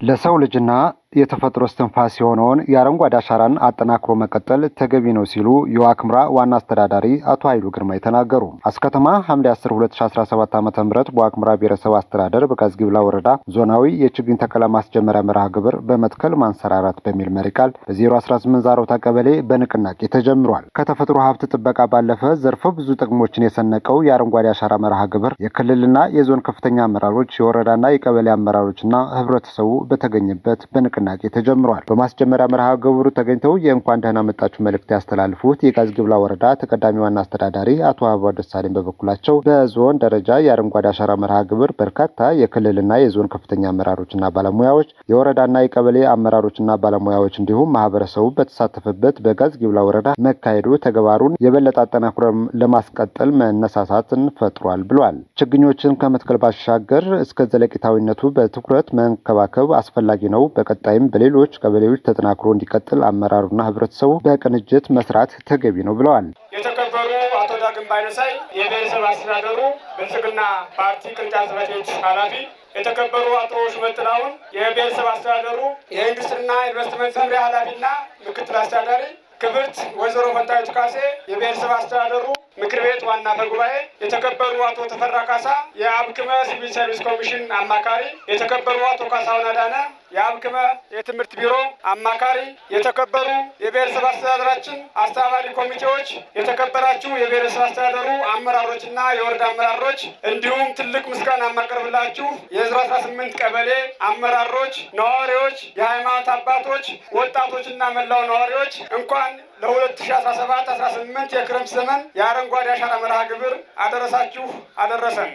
ለሰው ልጅና የተፈጥሮ እስትንፋስ የሆነውን የአረንጓዴ አሻራን አጠናክሮ መቀጠል ተገቢ ነው ሲሉ የዋግኽምራ ዋና አስተዳዳሪ አቶ ኃይሉ ግርማይ ተናገሩ። አስከተማ ሐምሌ 10 2017 ዓ.ም በዋግኽምራ ብሔረሰብ አስተዳደር በጋዝጊብላ ወረዳ ዞናዊ የችግኝ ተከላ ማስጀመሪያ መርሃ ግብር በመትከል ማንሰራራት በሚል መሪ ቃል በ018 ዛሮታ ቀበሌ በንቅናቄ ተጀምሯል። ከተፈጥሮ ሀብት ጥበቃ ባለፈ ዘርፈ ብዙ ጥቅሞችን የሰነቀው የአረንጓዴ አሻራ መርሃ ግብር የክልልና የዞን ከፍተኛ አመራሮች፣ የወረዳና የቀበሌ አመራሮችና ህብረተሰቡ በተገኘበት በንቅናቄ ተጀምሯል። በማስጀመሪያ መርሃ ግብሩ ተገኝተው የእንኳን ደህና መጣችሁ መልእክት ያስተላልፉት የጋዝጊብላ ወረዳ ተቀዳሚ ዋና አስተዳዳሪ አቶ አበባው ደሳለኝ በበኩላቸው በዞን ደረጃ የአረንጓዴ አሻራ መርሃ ግብር በርካታ የክልልና የዞን ከፍተኛ አመራሮችና ባለሙያዎች፣ የወረዳና የቀበሌ አመራሮችና ባለሙያዎች እንዲሁም ማህበረሰቡ በተሳተፈበት በጋዝጊብላ ወረዳ መካሄዱ ተግባሩን የበለጠ አጠናክሮ ለማስቀጠል መነሳሳትን ፈጥሯል ብሏል። ችግኞችን ከመትከል ባሻገር እስከ ዘለቂታዊነቱ በትኩረት መንከባከብ አስፈላጊ ነው። በቀጣይም በሌሎች ቀበሌዎች ተጠናክሮ እንዲቀጥል አመራሩና ህብረተሰቡ በቅንጅት መስራት ተገቢ ነው ብለዋል። የተከበሩ አቶ ዳግም ባይነሳይ የብሔረሰብ አስተዳደሩ ብልጽግና ፓርቲ ቅርንጫፍ ጽሕፈት ቤት ኃላፊ፣ የተከበሩ አቶ ሹመት ጥላሁን የብሔረሰብ አስተዳደሩ የኢንዱስትሪና ኢንቨስትመንት መምሪያ ኃላፊና ምክትል አስተዳዳሪ፣ ክብርት ወይዘሮ ፈንታዊት ካሴ የብሔረሰብ አስተዳደሩ ምክር ቤት ዋና አፈ ጉባኤ፣ የተከበሩ አቶ ተፈራ ካሳ የአብክመ ሲቪል ሰርቪስ ኮሚሽን አማካሪ፣ የተከበሩ አቶ ካሳሁን አዳነ የአብክመ የትምህርት ቢሮ አማካሪ፣ የተከበሩ የብሔረሰብ አስተዳደራችን አስተባባሪ ኮሚቴዎች፣ የተከበራችሁ የብሔረሰብ አስተዳደሩ አመራሮችና የወረዳ አመራሮች እንዲሁም ትልቅ ምስጋና የማቀርብላችሁ የ018 ቀበሌ አመራሮች፣ ነዋሪዎች፣ የሃይማኖት አባቶች፣ ወጣቶችና መላው ነዋሪዎች እንኳን ለ2017-18 የክረምት ዘመን የአረንጓዴ አሻራ መርሃ ግብር አደረሳችሁ አደረሰን።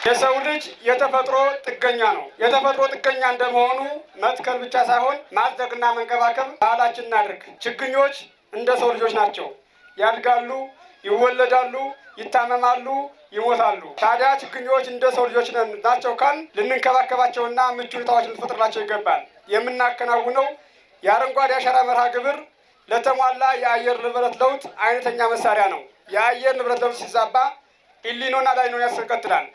የሰው ልጅ የተፈጥሮ ጥገኛ ነው። የተፈጥሮ ጥገኛ እንደመሆኑ መትከል ብቻ ሳይሆን ማጽደቅና መንከባከብ ባህላችን እናድርግ። ችግኞች እንደ ሰው ልጆች ናቸው። ያድጋሉ፣ ይወለዳሉ፣ ይታመማሉ፣ ይሞታሉ። ታዲያ ችግኞች እንደ ሰው ልጆች ናቸው ካል ልንንከባከባቸውና ምቹ ሁኔታዎች ልንፈጥርላቸው ይገባል። የምናከናውነው የአረንጓዴ አሻራ መርሃ ግብር ለተሟላ የአየር ንብረት ለውጥ አይነተኛ መሳሪያ ነው። የአየር ንብረት ለውጥ ሲዛባ ኢሊኖና ላኒና ያስከትላል።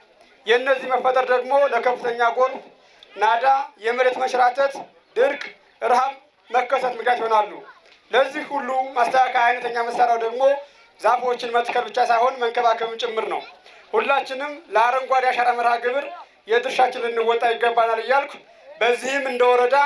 የእነዚህ መፈጠር ደግሞ ለከፍተኛ ጎርፍ፣ ናዳ፣ የመሬት መንሸራተት፣ ድርቅ፣ ረሃብ መከሰት ምክንያት ይሆናሉ። ለዚህ ሁሉ ማስተካከያ አይነተኛ መሳሪያው ደግሞ ዛፎችን መትከል ብቻ ሳይሆን መንከባከብም ጭምር ነው። ሁላችንም ለአረንጓዴ አሻራ መርሃ ግብር የድርሻችን ልንወጣ ይገባናል እያልኩ በዚህም እንደ ወረዳ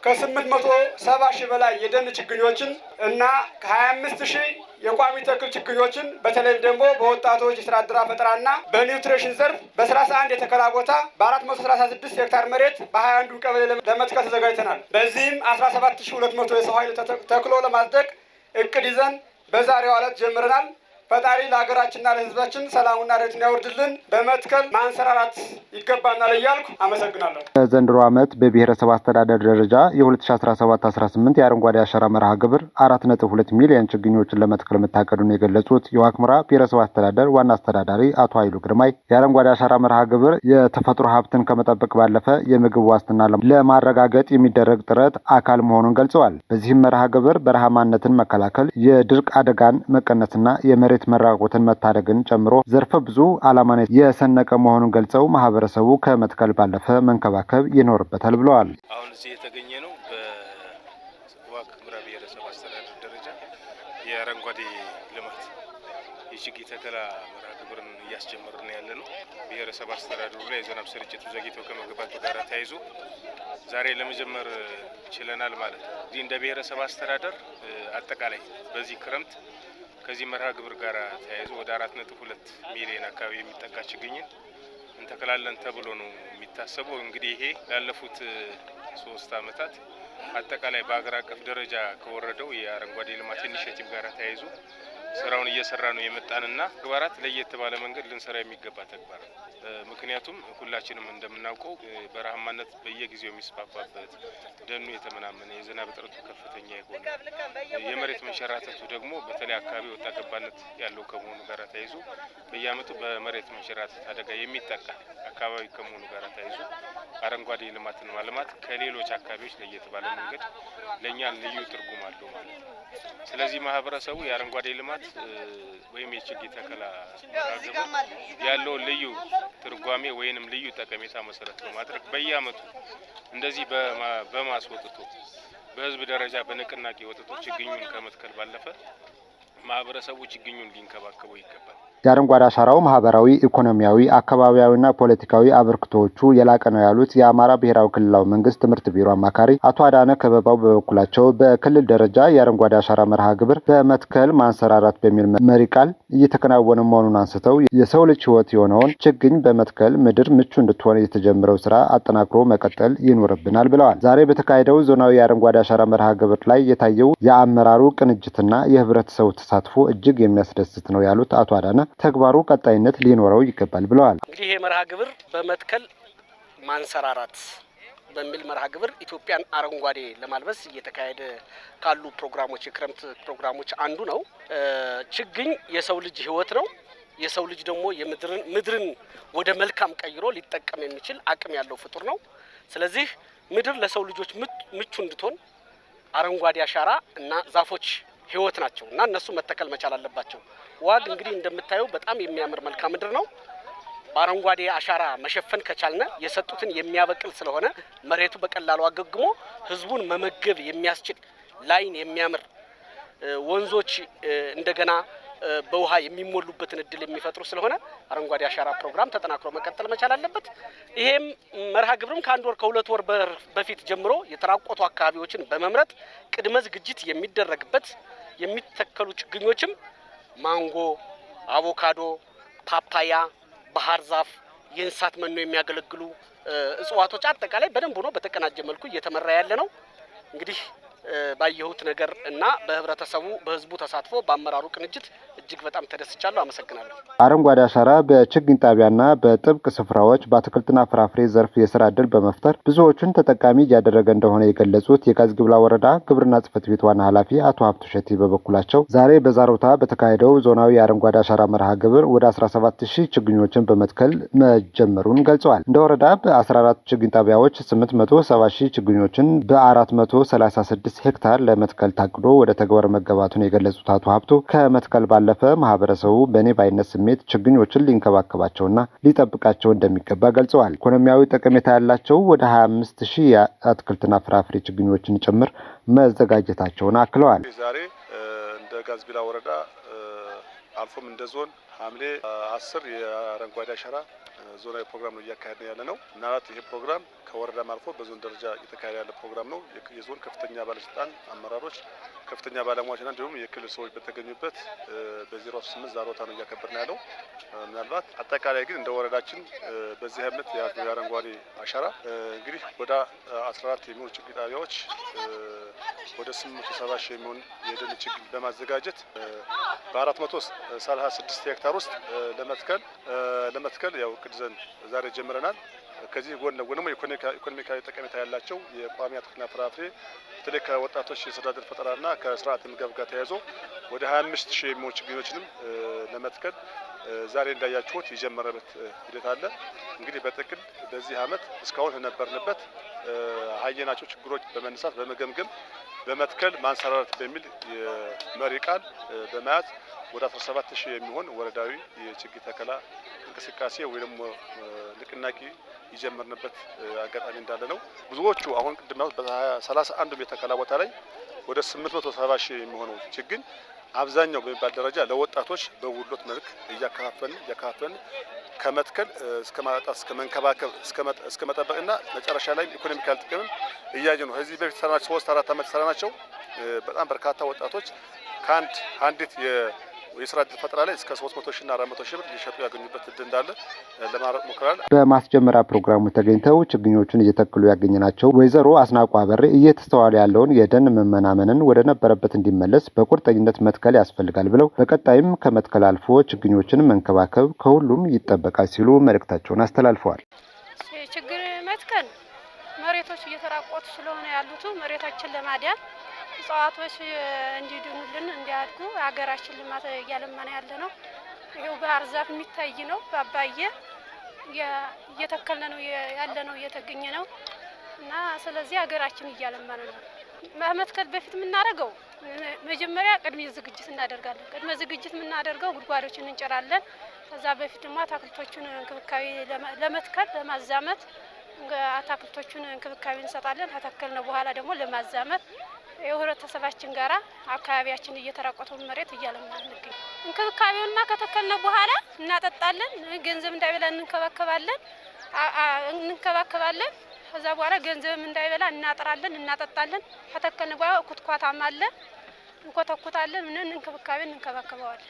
ከ870 ሺህ በላይ የደን ችግኞችን እና ከ25 ሺህ የቋሚ ተክል ችግኞችን በተለይም ደግሞ በወጣቶች የስራ ዕድል ፈጠራና በኒውትሪሽን ዘርፍ በ31 የተከላ ቦታ በ436 ሄክታር መሬት በ21 ቀበሌ ለመትከል ተዘጋጅተናል። በዚህም 17200 የሰው ኃይል ተክሎ ለማጽደቅ እቅድ ይዘን በዛሬው ዕለት ጀምረናል። ፈጣሪ ለሀገራችንና ለሕዝባችን ሰላሙና ረድኤቱን ያወርድልን። በመትከል ማንሰራራት ይገባናል እያልኩ አመሰግናለሁ። በዘንድሮ ዓመት በብሔረሰብ አስተዳደር ደረጃ የ2017-18 የአረንጓዴ አሻራ መርሃ ግብር 4.2 ሚሊዮን ችግኞችን ለመትከል መታቀዱን የገለጹት የዋግኽምራ ብሔረሰብ አስተዳደር ዋና አስተዳዳሪ አቶ ኃይሉ ግርማይ የአረንጓዴ አሻራ መርሃ ግብር የተፈጥሮ ሀብትን ከመጠበቅ ባለፈ የምግብ ዋስትና ለማረጋገጥ የሚደረግ ጥረት አካል መሆኑን ገልጸዋል። በዚህም መርሃ ግብር በረሃማነትን መከላከል፣ የድርቅ አደጋን መቀነስና የመሬት መራቆትን መታደግን ጨምሮ ዘርፈ ብዙ ዓላማን የሰነቀ መሆኑን ገልጸው ማህበረሰቡ ከመትከል ባለፈ መንከባከብ ይኖርበታል ብለዋል። አሁን እዚህ የተገኘ ነው በዋግኽምራ ብሔረሰብ አስተዳደር ደረጃ የአረንጓዴ ልማት የችግኝ ተከላ መርሃ ግብርን እያስጀመርን ያለ ነው። ብሔረሰብ አስተዳደሩ ላይ የዝናብ ስርጭቱ ዘግይቶ ከመግባቱ ጋር ተያይዞ ዛሬ ለመጀመር ችለናል ማለት ነው። እዚህ እንደ ብሔረሰብ አስተዳደር አጠቃላይ በዚህ ክረምት ከዚህ መርሃ ግብር ጋር ተያይዞ ወደ 4.2 ሚሊዮን አካባቢ የሚጠጋ ችግኝን እንተክላለን ተብሎ ነው የሚታሰበው። እንግዲህ ይሄ ላለፉት 3 ዓመታት አጠቃላይ በአገር አቀፍ ደረጃ ከወረደው የአረንጓዴ ልማት ኢኒሼቲቭ ጋር ተያይዞ ስራውን እየሰራ ነው የመጣንና ተግባራት ለየት ባለ መንገድ ልንሰራ የሚገባ ተግባር ነው። ምክንያቱም ሁላችንም እንደምናውቀው በረሃማነት በየጊዜው የሚስፋፋበት፣ ደኑ የተመናመነ፣ የዝናብ እጥረቱ ከፍተኛ የሆነ፣ የመሬት መንሸራተቱ ደግሞ በተለይ አካባቢ ወጣ ገባነት ያለው ከመሆኑ ጋር ተያይዞ በየዓመቱ በመሬት መንሸራተት አደጋ የሚጠቃ አካባቢ ከመሆኑ ጋር ተያይዞ አረንጓዴ ልማትን ማልማት ከሌሎች አካባቢዎች ለየት ባለ መንገድ ለእኛ ልዩ ትርጉም አለው ማለት ነው። ስለዚህ ማህበረሰቡ የአረንጓዴ ልማት ወይም የችግኝ ተከላ ግብር ያለው ልዩ ትርጓሜ ወይንም ልዩ ጠቀሜታ መሰረት በማድረግ በየአመቱ እንደዚህ በማስወጥቶ በህዝብ ደረጃ በንቅናቄ ወጥቶ ችግኙን ከመትከል ባለፈ ማህበረሰቡ ችግኙን ሊንከባከበው ይገባል። የአረንጓዴ አሻራው ማህበራዊ፣ ኢኮኖሚያዊ፣ አካባቢያዊና ፖለቲካዊ አበርክቶዎቹ የላቀ ነው ያሉት የአማራ ብሔራዊ ክልላዊ መንግስት ትምህርት ቢሮ አማካሪ አቶ አዳነ ከበባው በበኩላቸው በክልል ደረጃ የአረንጓዴ አሻራ መርሃ ግብር በመትከል ማንሰራራት በሚል መሪ ቃል እየተከናወነ መሆኑን አንስተው የሰው ልጅ ህይወት የሆነውን ችግኝ በመትከል ምድር ምቹ እንድትሆን የተጀመረው ስራ አጠናክሮ መቀጠል ይኖርብናል ብለዋል። ዛሬ በተካሄደው ዞናዊ የአረንጓዴ አሻራ መርሃ ግብር ላይ የታየው የአመራሩ ቅንጅትና የህብረተሰቡ ተሳትፎ እጅግ የሚያስደስት ነው ያሉት አቶ አዳነ ተግባሩ ቀጣይነት ሊኖረው ይገባል ብለዋል። እንግዲህ ይሄ መርሃ ግብር በመትከል ማንሰራራት በሚል መርሃ ግብር ኢትዮጵያን አረንጓዴ ለማልበስ እየተካሄደ ካሉ ፕሮግራሞች የክረምት ፕሮግራሞች አንዱ ነው። ችግኝ የሰው ልጅ ህይወት ነው። የሰው ልጅ ደግሞ ምድርን ወደ መልካም ቀይሮ ሊጠቀም የሚችል አቅም ያለው ፍጡር ነው። ስለዚህ ምድር ለሰው ልጆች ምቹ እንድትሆን አረንጓዴ አሻራ እና ዛፎች ህይወት ናቸው እና እነሱ መተከል መቻል አለባቸው። ዋግ እንግዲህ እንደምታየው በጣም የሚያምር መልክዓ ምድር ነው። በአረንጓዴ አሻራ መሸፈን ከቻልነ የሰጡትን የሚያበቅል ስለሆነ መሬቱ በቀላሉ አገግሞ ህዝቡን መመገብ የሚያስችል ላይን የሚያምር ወንዞች እንደገና በውሃ የሚሞሉበትን እድል የሚፈጥሩ ስለሆነ አረንጓዴ አሻራ ፕሮግራም ተጠናክሮ መቀጠል መቻል አለበት። ይሄም መርሃ ግብርም ከአንድ ወር ከሁለት ወር በፊት ጀምሮ የተራቆቱ አካባቢዎችን በመምረጥ ቅድመ ዝግጅት የሚደረግበት የሚተከሉ ችግኞችም ማንጎ፣ አቮካዶ፣ ፓፓያ፣ ባህር ዛፍ፣ የእንስሳት መኖ የሚያገለግሉ እጽዋቶች አጠቃላይ በደንብ ሆኖ በተቀናጀ መልኩ እየተመራ ያለ ነው። እንግዲህ ባየሁት ነገር እና በህዝቡ ተሳትፎ በአመራሩ ቅንጅት እጅግ በጣም ተደስቻለሁ። አመሰግናለሁ። አረንጓዴ አሻራ በችግኝ ጣቢያና በጥብቅ ስፍራዎች በአትክልትና ፍራፍሬ ዘርፍ የስራ ዕድል በመፍጠር ብዙዎቹን ተጠቃሚ እያደረገ እንደሆነ የገለጹት የጋዝግብላ ወረዳ ግብርና ጽሕፈት ቤት ዋና ኃላፊ አቶ ሀብቱ ሸቴ በበኩላቸው ዛሬ በዛሮታ በተካሄደው ዞናዊ የአረንጓዴ አሻራ መርሃ ግብር ወደ 17000 ችግኞችን በመትከል መጀመሩን ገልጸዋል። እንደ ወረዳ በ14 ችግኝ ጣቢያዎች 870,000 ችግኞችን በ436 ሄክታር ለመትከል ታቅዶ ወደ ተግባር መገባቱን የገለጹት አቶ ሀብቱ ከመትከል ባለፈ ማህበረሰቡ በኔ ባይነት ስሜት ችግኞችን ሊንከባከባቸውና ሊጠብቃቸው እንደሚገባ ገልጸዋል። ኢኮኖሚያዊ ጠቀሜታ ያላቸው ወደ 25,000 የአትክልትና ፍራፍሬ ችግኞችን ጭምር መዘጋጀታቸውን አክለዋል። ዛሬ እንደ ጋዝግብላ ወረዳ አልፎም እንደ ዞን ሐምሌ 10 የአረንጓዴ አሻራ ዞናዊ ፕሮግራም ነው እያካሄድን ያለ ነው። ምናልባት ይሄ ፕሮግራም ከወረዳም አልፎ በዞን ደረጃ እየተካሄደ ያለ ፕሮግራም ነው። የዞን ከፍተኛ ባለስልጣን አመራሮች፣ ከፍተኛ ባለሙያዎችና እንዲሁም የክልል ሰዎች በተገኙበት በ08 ዛሮታ ነው እያከበርን ያለው። ምናልባት አጠቃላይ ግን እንደ ወረዳችን በዚህ ዓመት የአረንጓዴ አሻራ እንግዲህ ወደ 14 የሚሆኑ ችግኝ ጣቢያዎች ወደ 870,000 የሚሆን የደን ችግኝ በማዘጋጀት በ436 ሄክታር ውስጥ ለመትከል ያው እቅድ ይዘን ዛሬ ጀምረናል። ከዚህ ጎን ለጎን ኢኮኖሚካዊ ጠቀሜታ ያላቸው የቋሚ አትክልትና ፍራፍሬ በተለይ ከወጣቶች የስራ ዕድል ፈጠራና ከስርዓተ ምግብ ጋር ተያይዞ ወደ 25,000 የሚሆኑ ችግኞችንም ለመትከል ዛሬ እንዳያችሁት የጀመረበት ሂደት አለ። እንግዲህ በጥቅል በዚህ ዓመት እስካሁን የነበርንበት ያየናቸው ችግሮች በመነሳት በመገምገም በመትከል ማንሰራራት በሚል የመሪ ቃል በመያዝ ወደ 17,000 የሚሆን ወረዳዊ የችግኝ ተከላ እንቅስቃሴ ወይ ደግሞ ንቅናቄ የጀመርንበት አጋጣሚ እንዳለ ነው። ብዙዎቹ አሁን ቅድም በ31 የተከላ ቦታ ላይ ወደ 870,000 የሚሆነው ችግኝ አብዛኛው በሚባል ደረጃ ለወጣቶች በውሎት መልክ እያከፋፈልን ከመትከል እስከ ማጣት እስከ መንከባከብ እስከ መጠበቅና መጨረሻ ላይ ኢኮኖሚካል ጥቅምን እያየ ነው። እዚህ በፊት ሰራናቸው 3-4 ዓመት ሰራናቸው በጣም በርካታ ወጣቶች ከአንዲት የስራ ዕድል ፈጠራ ላይ እስከ 300,000 እና 400,000 ብር እየሸጡ ያገኙበት እድል እንዳለ ለማረቅ ሞክራል። በማስጀመሪያ ፕሮግራሙ ተገኝተው ችግኞቹን እየተከሉ ያገኘናቸው ወይዘሮ አስናቁ አበሬ እየተስተዋለ ያለውን የደን መመናመንን ወደ ነበረበት እንዲመለስ በቁርጠኝነት መትከል ያስፈልጋል ብለው በቀጣይም ከመትከል አልፎ ችግኞችን መንከባከብ ከሁሉም ይጠበቃል ሲሉ መልእክታቸውን አስተላልፈዋል። ችግኝ መትከል መሬቶች እየተራቆቱ ስለሆነ ያሉት መሬታችን ለማዳን እጽዋቶች እንዲድኑልን እንዲያድጉ ሀገራችን ልማት እያለማን ያለ ነው። ይሄው ባህር ዛፍ የሚታይ ነው። በአባዬ እየተከልነ ነው ያለ ነው እየተገኘ ነው እና ስለዚህ ሀገራችን እያለማን ነው። መትከል በፊት የምናደርገው መጀመሪያ ቅድመ ዝግጅት እናደርጋለን። ቅድመ ዝግጅት የምናደርገው ጉድጓዶችን እንጨራለን። ከዛ በፊት ደግሞ አታክልቶቹን እንክብካቤ ለመትከል ለማዛመት አታክልቶቹን እንክብካቤ እንሰጣለን። ከተከልነ በኋላ ደግሞ ለማዛመት የህብረተሰባችን ጋራ አካባቢያችን እየተራቆተው መሬት እያለማን እንገኝ። እንክብካቤውንማ ከተከልነ በኋላ እናጠጣለን። ገንዘብ እንዳይበላ እንከባከባለን። ከዛ በኋላ ገንዘብ እንዳይበላ እናጥራለን፣ እናጠጣለን። ከተከልነ በኋላ ኩትኳታም አለ እንኮተኩታለን። ምን እንክብካቤ እንከባከባዋለን።